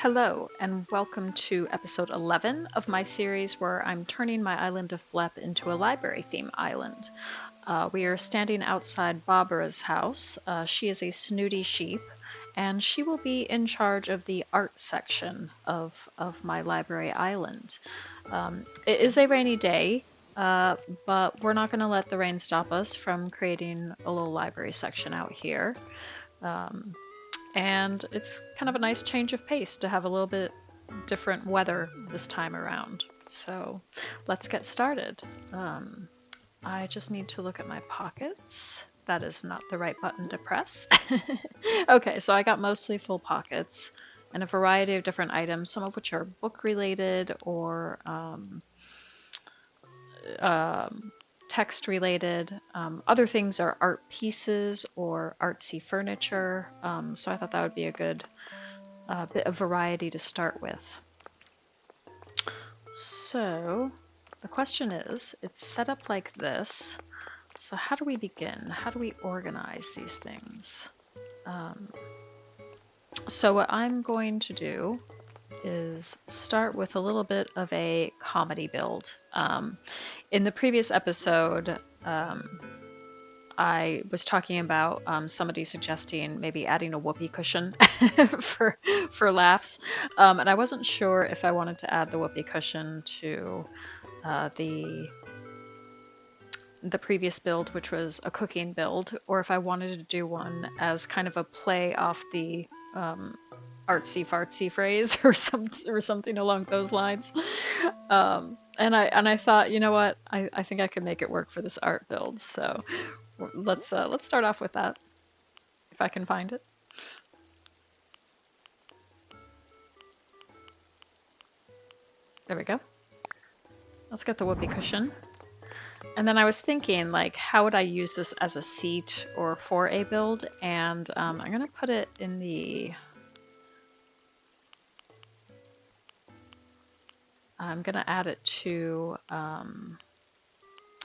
Hello, and welcome to episode 11 of my series where I'm turning my island of Blep into a library theme island. We are standing outside Baabara's house. She is a snooty sheep, and she will be in charge of the art section of my library island. It is a rainy day, but we're not going to let the rain stop us from creating a little library section out here. Um, and it's kind of a nice change of pace to have a little bit different weather this time around. So let's get started. I just need to look at my pockets. That is not the right button to press. Okay, so I got mostly full pockets and a variety of different items, some of which are book related or text related. Other things are art pieces or artsy furniture. So I thought that would be a good bit of variety to start with. So the question is, it's set up like this. So how do we begin? How do we organize these things? So what I'm going to do is start with a little bit of a comedy build. In the previous episode, I was talking about somebody suggesting maybe adding a whoopee cushion for laughs, and I wasn't sure if I wanted to add the whoopee cushion to the previous build, which was a cooking build, or if I wanted to do one as kind of a play off the artsy fartsy phrase or something along those lines. And I thought, you know what, I think I could make it work for this art build. So let's start off with that, if I can find it. There we go. Let's get the whoopee cushion. And then I was thinking, like, how would I use this as a seat or for a build? And I'm going to put it in the... I'm going to add it to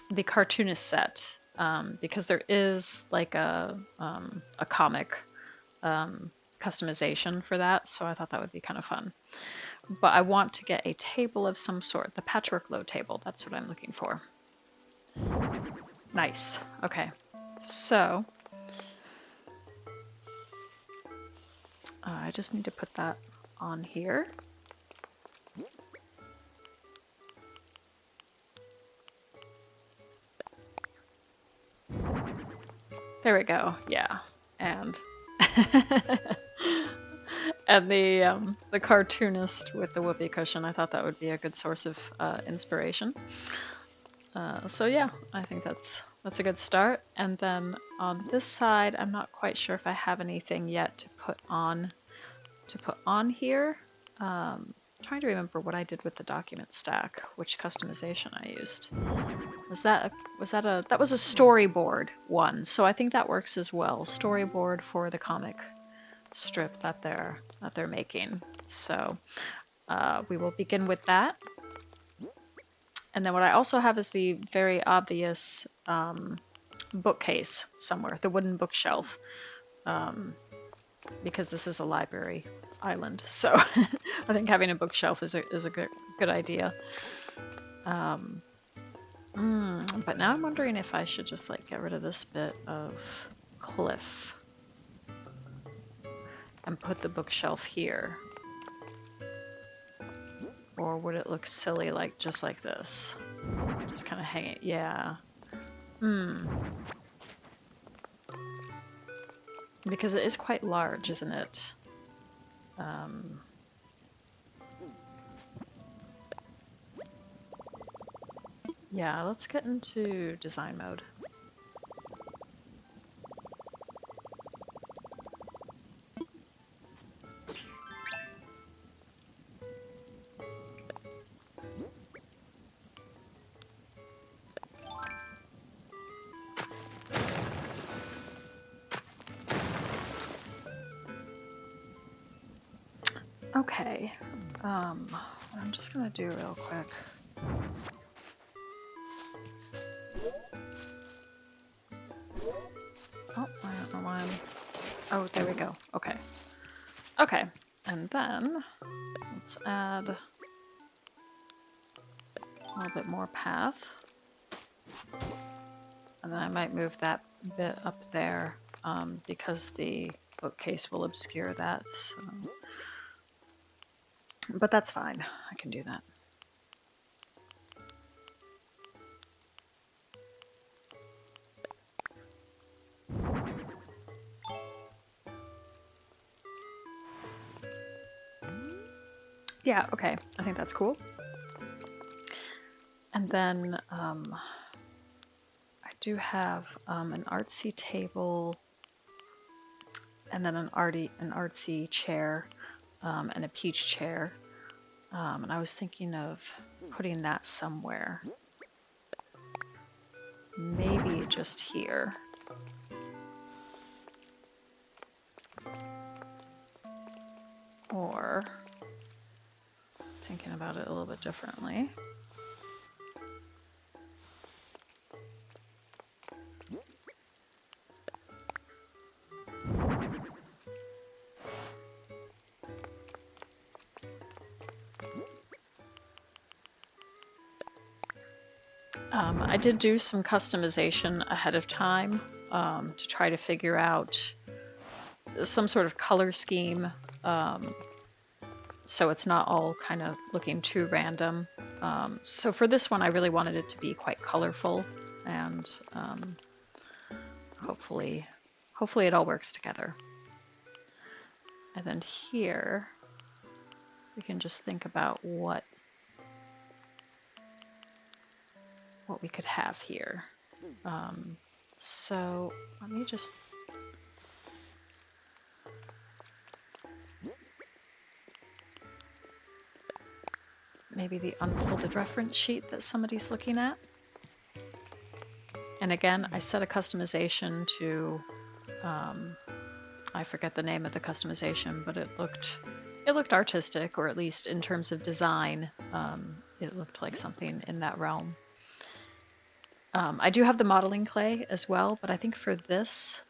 the cartoonist set because there is like a comic customization for that. So I thought that would be kind of fun. But I want to get a table of some sort, the patchwork low table. That's what I'm looking for. Nice. Okay. So I just need to put that on here. There we go. Yeah. And and the cartoonist with the whoopee cushion, I thought that would be a good source of inspiration. So yeah, I think that's a good start. And then on this side, I'm not quite sure if I have anything yet to put on here. Trying to remember what I did with the document stack, which customization I used. That was a storyboard one, so I think that works as well. Storyboard for the comic strip that they're making. So we will begin with that. And then what I also have is the very obvious bookcase somewhere, the wooden bookshelf, because this is a library island. So I think having a bookshelf is a good idea. But now I'm wondering if I should just like get rid of this bit of cliff and put the bookshelf here. Or would it look silly like just like this? Just kind of hang it, yeah. Because it is quite large, isn't it? Yeah, let's get into design mode. Okay, what I'm just gonna do real quick. Oh, I don't know why I'm... Oh, there we go. Okay. Okay, And then let's add a little bit more path. And then I might move that bit up there because the bookcase will obscure that. So. But that's fine. I can do that. Yeah, okay. I think that's cool. And then I do have an artsy table and then an artsy chair and a peach chair. And I was thinking of putting that somewhere. Maybe just here. Or thinking about it a little bit differently. I did do some customization ahead of time to try to figure out some sort of color scheme so it's not all kind of looking too random. So for this one, I really wanted it to be quite colorful, and hopefully it all works together. And then here, we can just think about what we could have here. So let me just maybe the unfolded reference sheet that somebody's looking at. And again, I set a customization to, I forget the name of the customization, but it looked artistic, or at least in terms of design, it looked like something in that realm. I do have the modeling clay as well, but I think for this,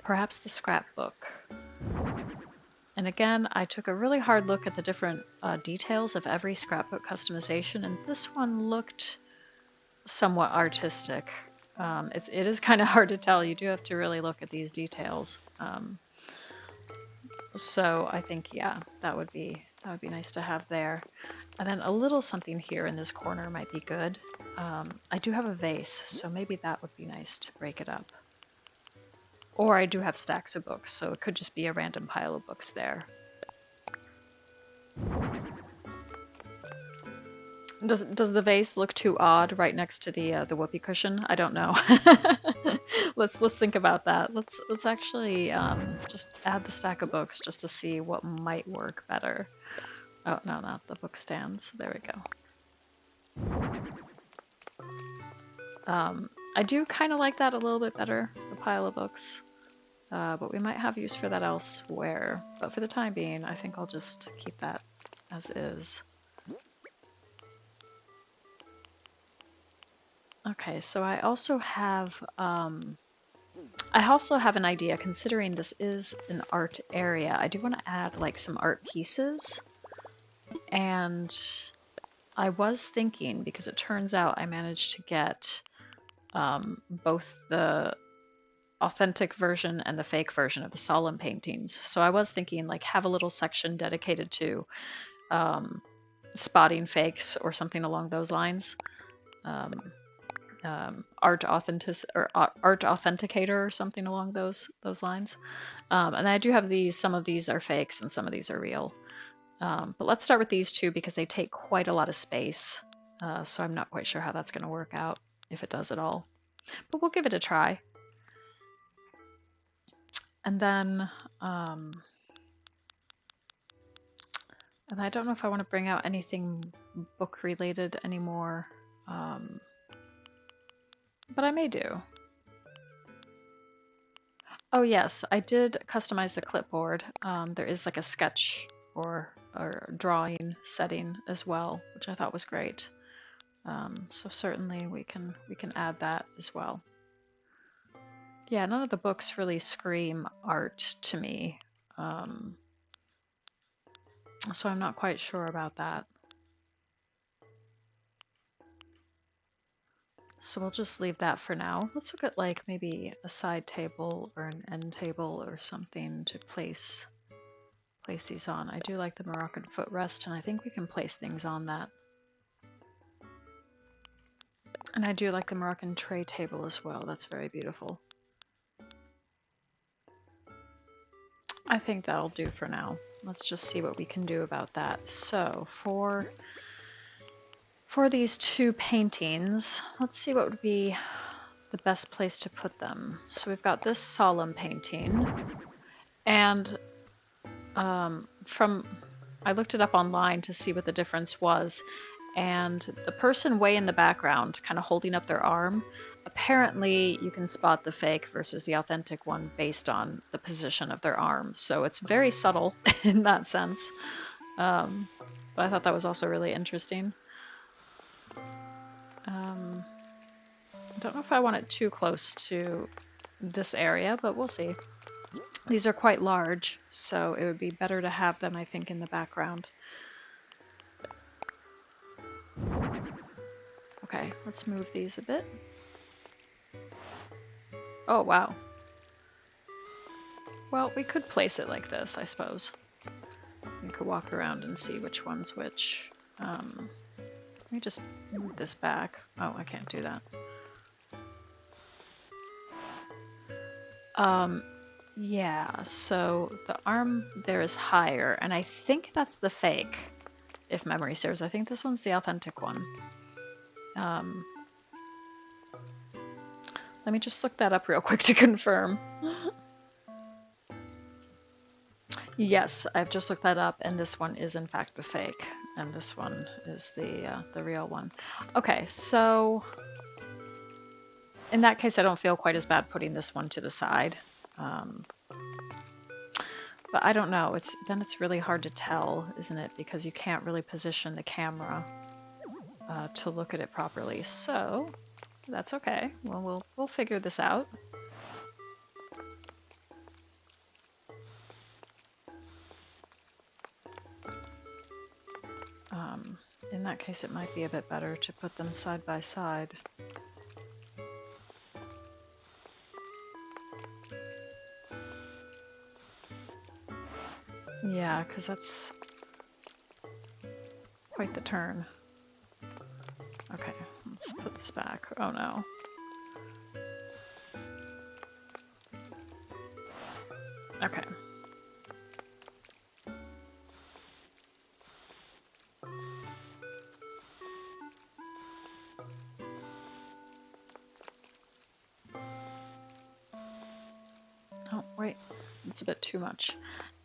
perhaps the scrapbook. And again, I took a really hard look at the different details of every scrapbook customization, and this one looked somewhat artistic. It is kind of hard to tell. You do have to really look at these details. So I think, yeah, that would be nice to have there. And then a little something here in this corner might be good. I do have a vase, so maybe that would be nice to break it up. Or I do have stacks of books, so it could just be a random pile of books there. Does the vase look too odd right next to the whoopee cushion? I don't know. let's think about that. Let's actually just add the stack of books just to see what might work better. Oh no, not the book stands. There we go. I do kind of like that a little bit better, the pile of books, but we might have use for that elsewhere. But for the time being, I think I'll just keep that as is. Okay, so I also have an idea. Considering this is an art area, I do want to add like some art pieces. And I was thinking, because it turns out I managed to get both the authentic version and the fake version of the solemn paintings. So I was thinking like have a little section dedicated to spotting fakes or something along those lines. Art authenticator or something along those lines. And I do have these. Some of these are fakes and some of these are real. But let's start with these two because they take quite a lot of space. So I'm not quite sure how that's going to work out, if it does at all. But we'll give it a try. And then I don't know if I want to bring out anything book related anymore. But I may do. Oh yes, I did customize the clipboard. There is like a sketch or drawing setting as well, which I thought was great. So certainly we can add that as well. Yeah, none of the books really scream art to me. So I'm not quite sure about that. So we'll just leave that for now. Let's look at like maybe a side table or an end table or something to place these on. I do like the Moroccan footrest, and I think we can place things on that. And I do like the Moroccan tray table as well. That's very beautiful. I think that'll do for now. Let's just see what we can do about that. So for these two paintings, let's see what would be the best place to put them. So we've got this solemn painting, and I looked it up online to see what the difference was, and the person way in the background, kind of holding up their arm, apparently you can spot the fake versus the authentic one based on the position of their arm. So it's very subtle in that sense. But I thought that was also really interesting. I don't know if I want it too close to this area, but we'll see. These are quite large, so it would be better to have them, I think, in the background. Okay, let's move these a bit. Oh, wow. Well, we could place it like this, I suppose. We could walk around and see which one's which. Let me just move this back. Oh, I can't do that. Yeah, so the arm there is higher, and I think that's the fake, if memory serves. I think this one's the authentic one. Let me just look that up real quick to confirm. Yes, I've just looked that up, and this one is in fact the fake, and this one is the real one. Okay, so in that case, I don't feel quite as bad putting this one to the side. But I don't know. Then it's really hard to tell, isn't it? Because you can't really position the camera to look at it properly. So that's okay. Well, we'll figure this out. In that case, it might be a bit better to put them side by side. Yeah, because that's quite the turn. Okay, let's put this back. Oh no. Okay. Oh, wait, that's a bit too much.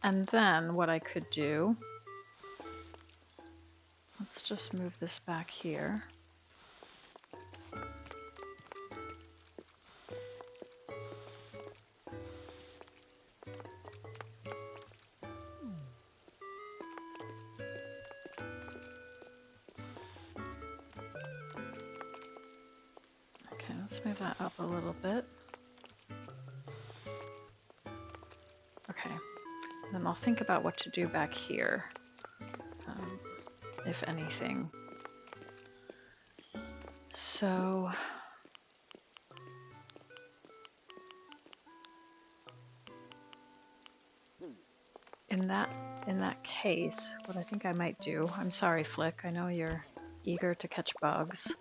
And then what I could do, let's just move this back here. Okay, let's move that up a little bit. Okay, then I'll think about what to do back here, if anything. So in that case, what I think I might do, I'm sorry, Flick, I know you're eager to catch bugs.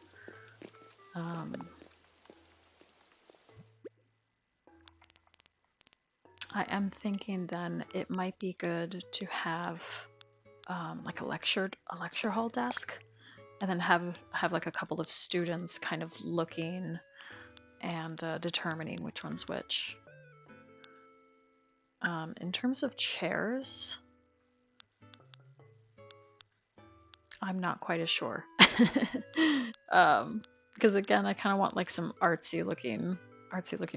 I am thinking then it might be good to have like a lecture hall desk, and then have like a couple of students kind of looking and determining which one's which. In terms of chairs, I'm not quite as sure. Because again, I kind of want like some artsy looking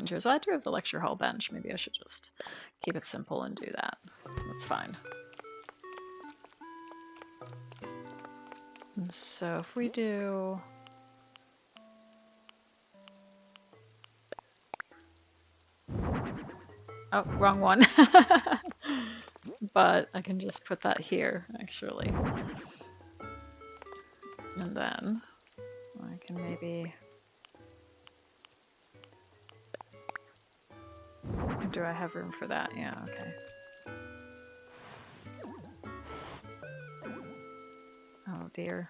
chairs. So I do have the lecture hall bench. Maybe I should just keep it simple and do that. That's fine. And so if we do... Oh, wrong one. But I can just put that here, actually. And then I can maybe... Do I have room for that? Yeah, okay. Oh dear.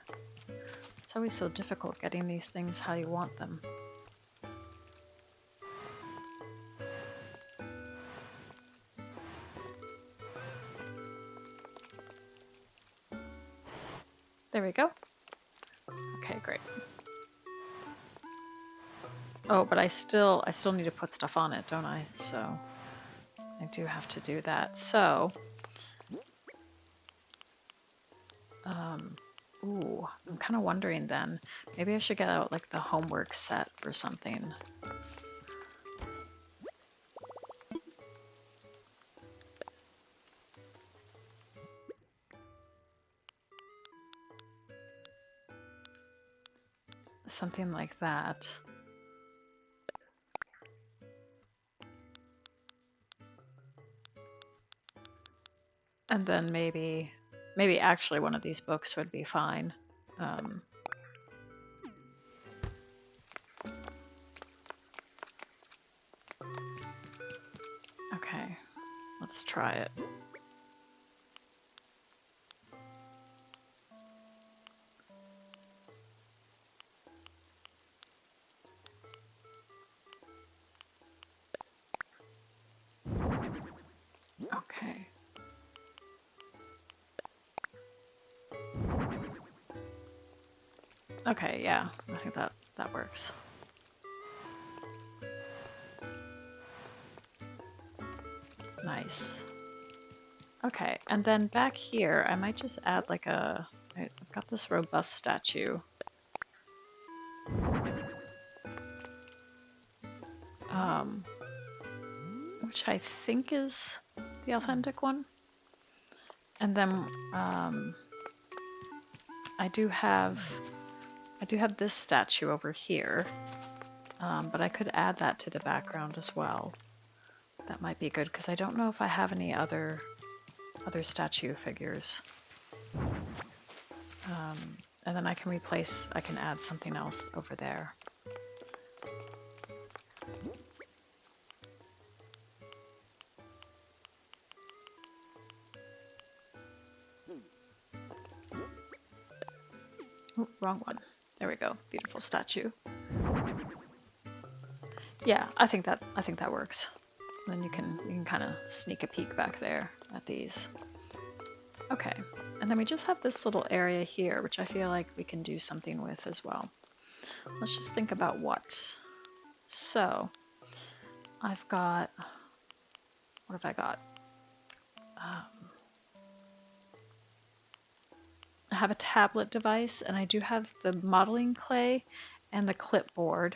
It's always so difficult getting these things how you want them. There we go. Okay, great. Oh, but I still need to put stuff on it, don't I? So I do have to do that. So, ooh, I'm kind of wondering then, maybe I should get out like the homework set or something. Something like that. And then maybe actually one of these books would be fine. Okay, let's try it. Okay. Okay, yeah, I think that works. Nice. Okay, and then back here, I might just add like I've got this robust statue. Which I think is the authentic one. And then I do have this statue over here, but I could add that to the background as well. That might be good because I don't know if I have any other statue figures. And then I can add something else over there. Ooh, wrong one. There we go. Beautiful statue. Yeah, I think that works. Then you can kind of sneak a peek back there at these. Okay, and then we just have this little area here, which I feel like we can do something with as well. Let's just think about what. So, I've got, what have I got? I have a tablet device, and I do have the modeling clay and the clipboard.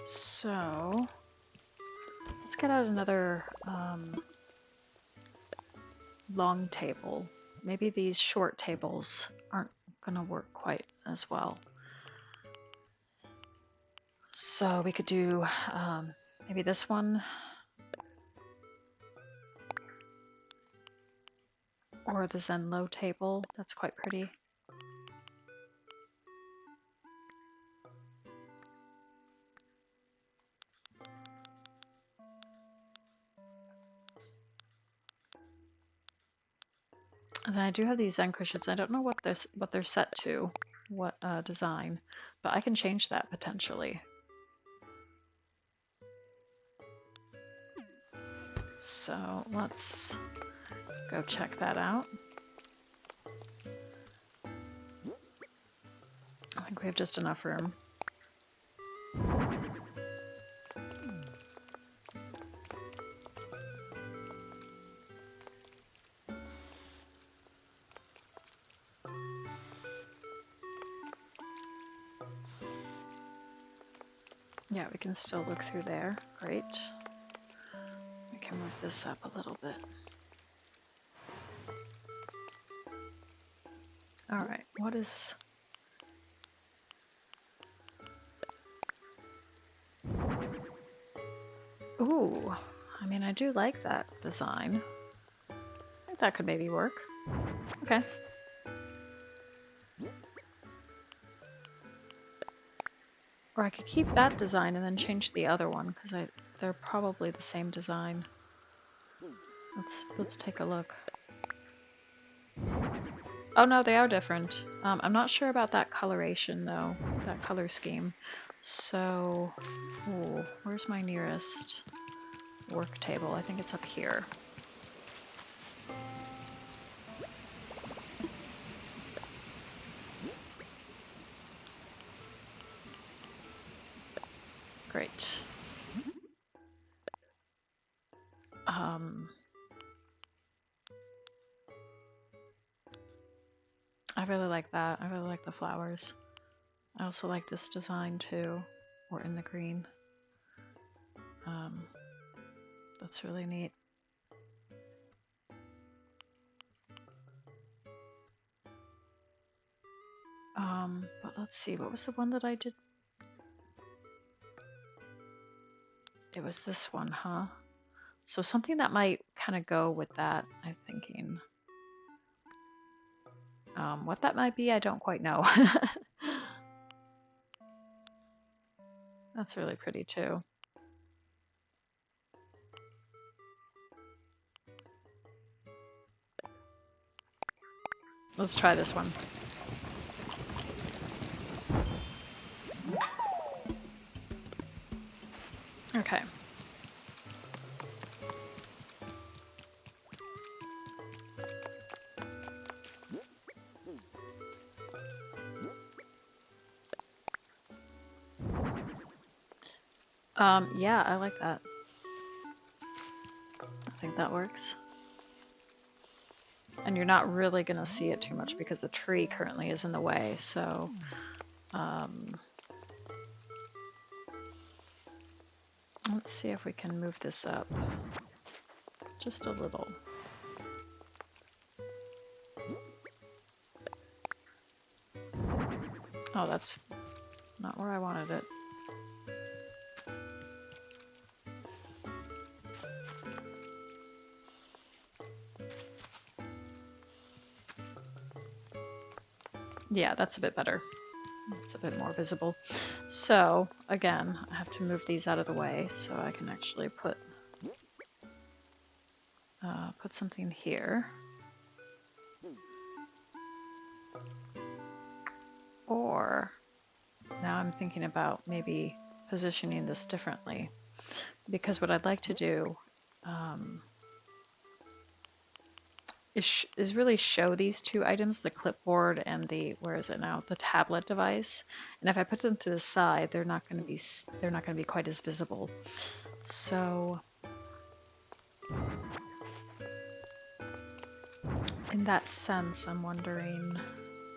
So, let's get out another long table. Maybe these short tables aren't gonna work quite as well. So we could do maybe this one, or the Zenlo table. That's quite pretty. And then I do have these Zen cushions. I don't know what they're set to, what design, but I can change that potentially. So let's go check that out. I think we have just enough room. Yeah, we can still look through there. Great. We can move this up a little bit. All right, What is... Ooh, I mean, I do like that design. I think that could maybe work. Okay. Or I could keep that design and then change the other one, because they're probably the same design. Let's take a look. Oh no, they are different. I'm not sure about that coloration though, that color scheme. So, ooh, where's my nearest work table? I think it's up here. Great. I really like that. I really like the flowers. I also like this design too, or in the green. That's really neat. But let's see, what was the one that I did? It was this one, huh? So something that might kind of go with that, I'm thinking. What that might be, I don't quite know. That's really pretty too. Let's try this one. Okay. Yeah, I like that. I think that works. And you're not really going to see it too much because the tree currently is in the way, so... let's see if we can move this up. Just a little. Oh, that's not where I wanted it. Yeah, that's a bit better. It's a bit more visible. So, again, I have to move these out of the way so I can actually put something here. Or, now I'm thinking about maybe positioning this differently. Because what I'd like to do is really show these two items, the clipboard and the, where is it now, the tablet device. And if I put them to the side, they're not going to be quite as visible. So in that sense, I'm wondering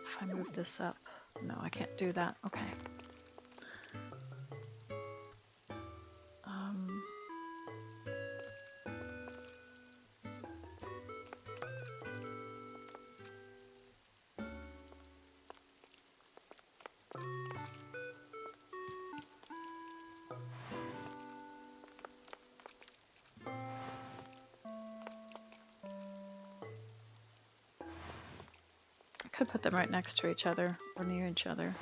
if I move this up. No, I can't do that. Okay. Could put them right next to each other or near each other.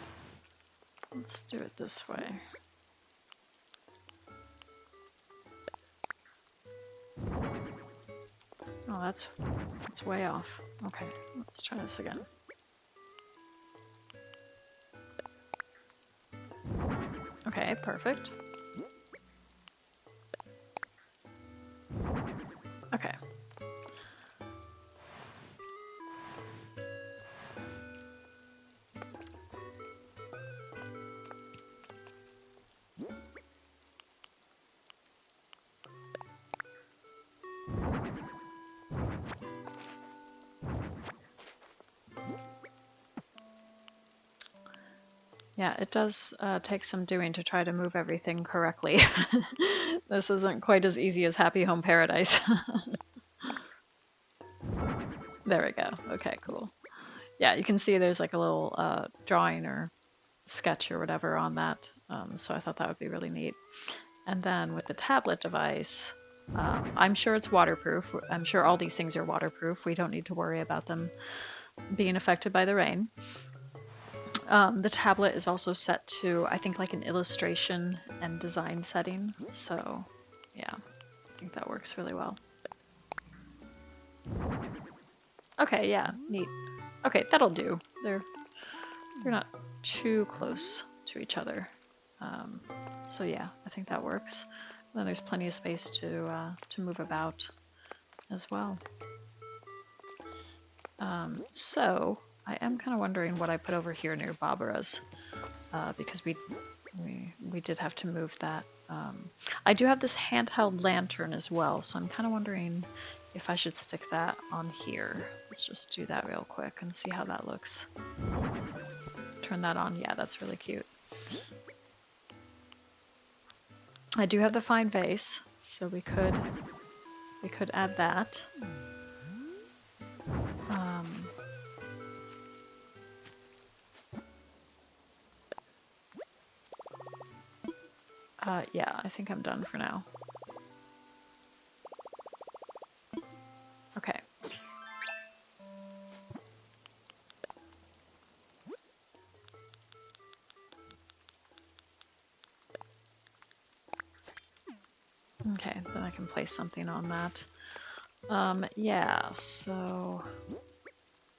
Let's do it this way. Oh, that's way off. Okay, let's try this again. Okay, perfect. Okay. Yeah, it does take some doing to try to move everything correctly. This isn't quite as easy as Happy Home Paradise. There we go. Okay, cool. Yeah, you can see there's like a little drawing or sketch or whatever on that. So I thought that would be really neat. And then with the tablet device, I'm sure it's waterproof. I'm sure all these things are waterproof. We don't need to worry about them being affected by the rain. The tablet is also set to, I think, like an illustration and design setting. So yeah, I think that works really well. Okay, yeah, neat. Okay, that'll do. They're not too close to each other. So yeah, I think that works. And then there's plenty of space to move about as well. So I am kind of wondering what I put over here near Baabara's, because we did have to move that. I do have this handheld lantern as well, so I'm kind of wondering if I should stick that on here. Let's just do that real quick and see how that looks. Turn that on. Yeah, that's really cute. I do have the fine vase, so we could add that. Yeah, I think I'm done for now. Okay. Okay, then I can place something on that. Yeah, so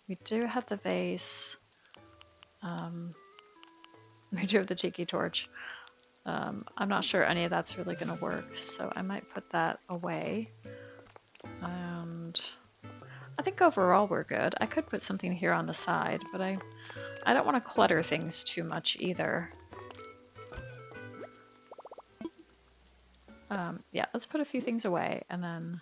we do have the vase. We do have the tiki torch. I'm not sure any of that's really going to work, so I might put that away. And I think overall we're good. I could put something here on the side, but I don't want to clutter things too much either. Yeah, let's put a few things away, and then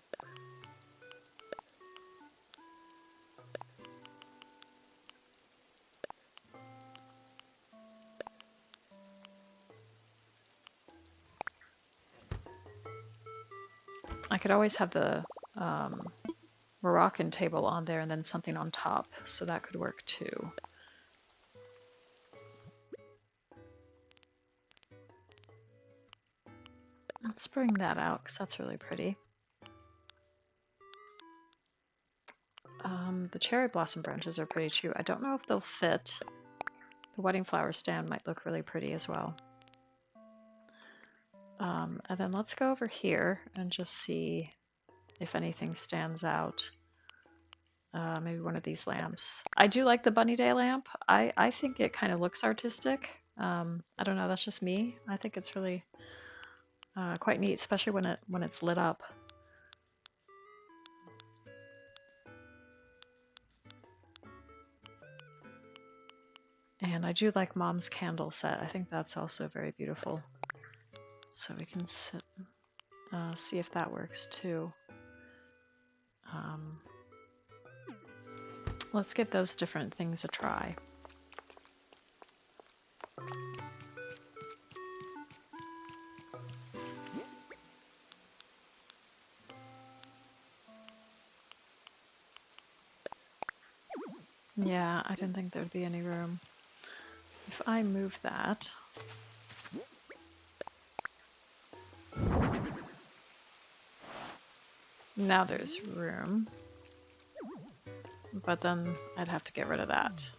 I could always have the Moroccan table on there and then something on top, so that could work too. Let's bring that out because that's really pretty. The cherry blossom branches are pretty too. I don't know if they'll fit. The wedding flower stand might look really pretty as well. And then let's go over here and just see if anything stands out. Maybe one of these lamps. I do like the bunny day lamp. I think it kind of looks artistic. I don't know, that's just me. I think it's really quite neat, especially when it's lit up. And I do like Mom's candle set. I think that's also very beautiful. So we can sit, see if that works too. Let's give those different things a try. Yeah, I didn't think there'd be any room. If I move that... Now there's room. But then I'd have to get rid of that.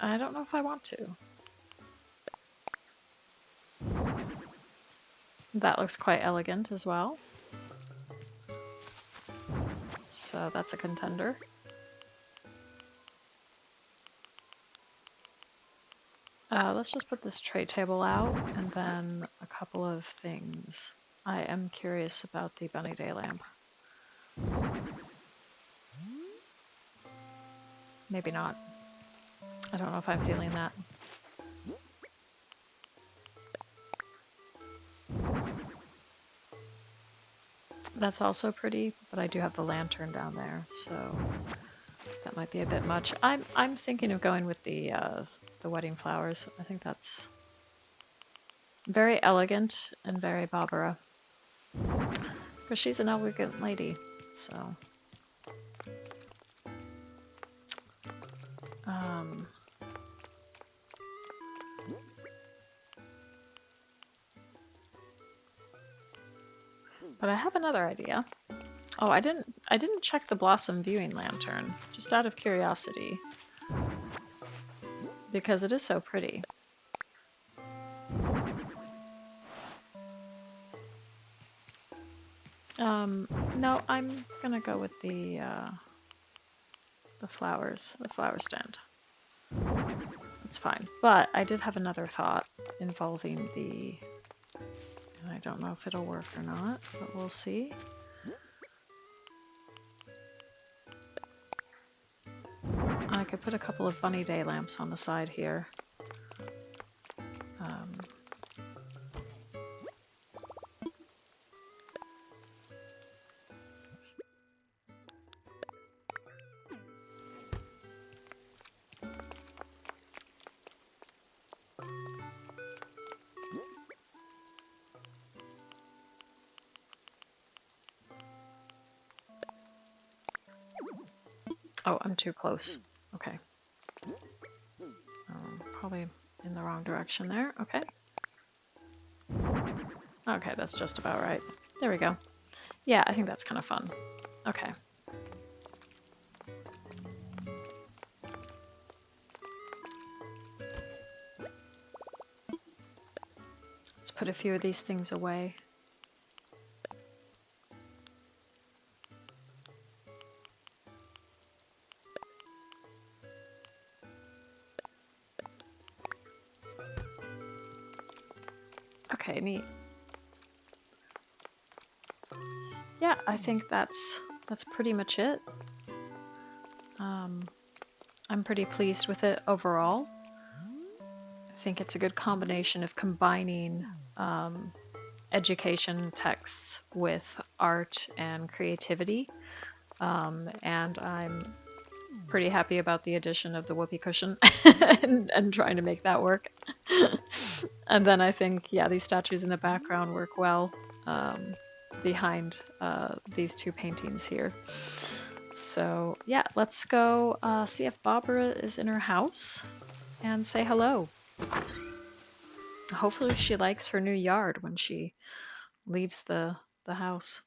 I don't know if I want to. That looks quite elegant as well. So that's a contender. Let's just put this tray table out and then a couple of things. I am curious about the bunny day lamp. Maybe not. I don't know if I'm feeling that. That's also pretty, but I do have the lantern down there, so that might be a bit much. I'm thinking of going with the wedding flowers. I think that's very elegant and very Baabara. Because she's an elegant lady, so... Um, but I have another idea. Oh, I didn't check the blossom viewing lantern, just out of curiosity, because it is so pretty. No, I'm gonna go with the flowers, the flower stand. It's fine. But I did have another thought involving the, and I don't know if it'll work or not, but we'll see. I could put a couple of bunny day lamps on the side here. Oh, I'm too close. Okay. Probably in the wrong direction there. Okay. Okay, that's just about right. There we go. Yeah, I think that's kind of fun. Okay. Let's put a few of these things away. Okay, neat. Yeah, I think that's pretty much it. I'm pretty pleased with it overall. I think it's a good combination of combining education texts with art and creativity. And I'm pretty happy about the addition of the whoopee cushion and trying to make that work. And then I think, yeah, these statues in the background work well behind these two paintings here. So yeah, let's go see if Baabara is in her house and say hello. Hopefully she likes her new yard when she leaves the house.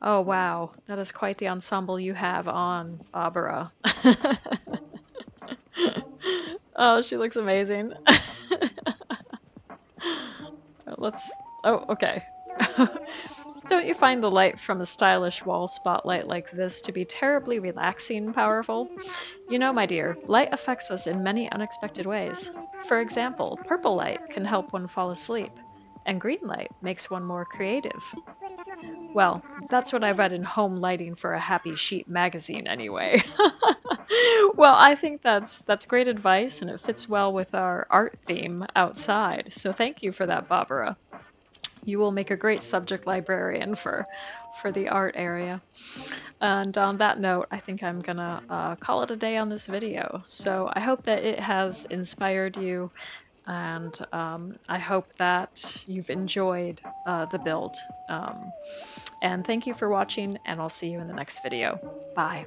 Oh wow, that is quite the ensemble you have on, Baabara. Oh, she looks amazing. Let's... Oh, okay. Don't you find the light from a stylish wall spotlight like this to be terribly relaxing and powerful? You know, my dear, light affects us in many unexpected ways. For example, purple light can help one fall asleep, and green light makes one more creative. Well, that's what I read in Home Lighting for a Happy Sheep magazine anyway. Well, I think that's great advice and it fits well with our art theme outside. So thank you for that, Barbara. You will make a great subject librarian for the art area. And on that note, I think I'm gonna call it a day on this video. So I hope that it has inspired you, and I hope that you've enjoyed the build. And thank you for watching, and I'll see you in the next video. Bye.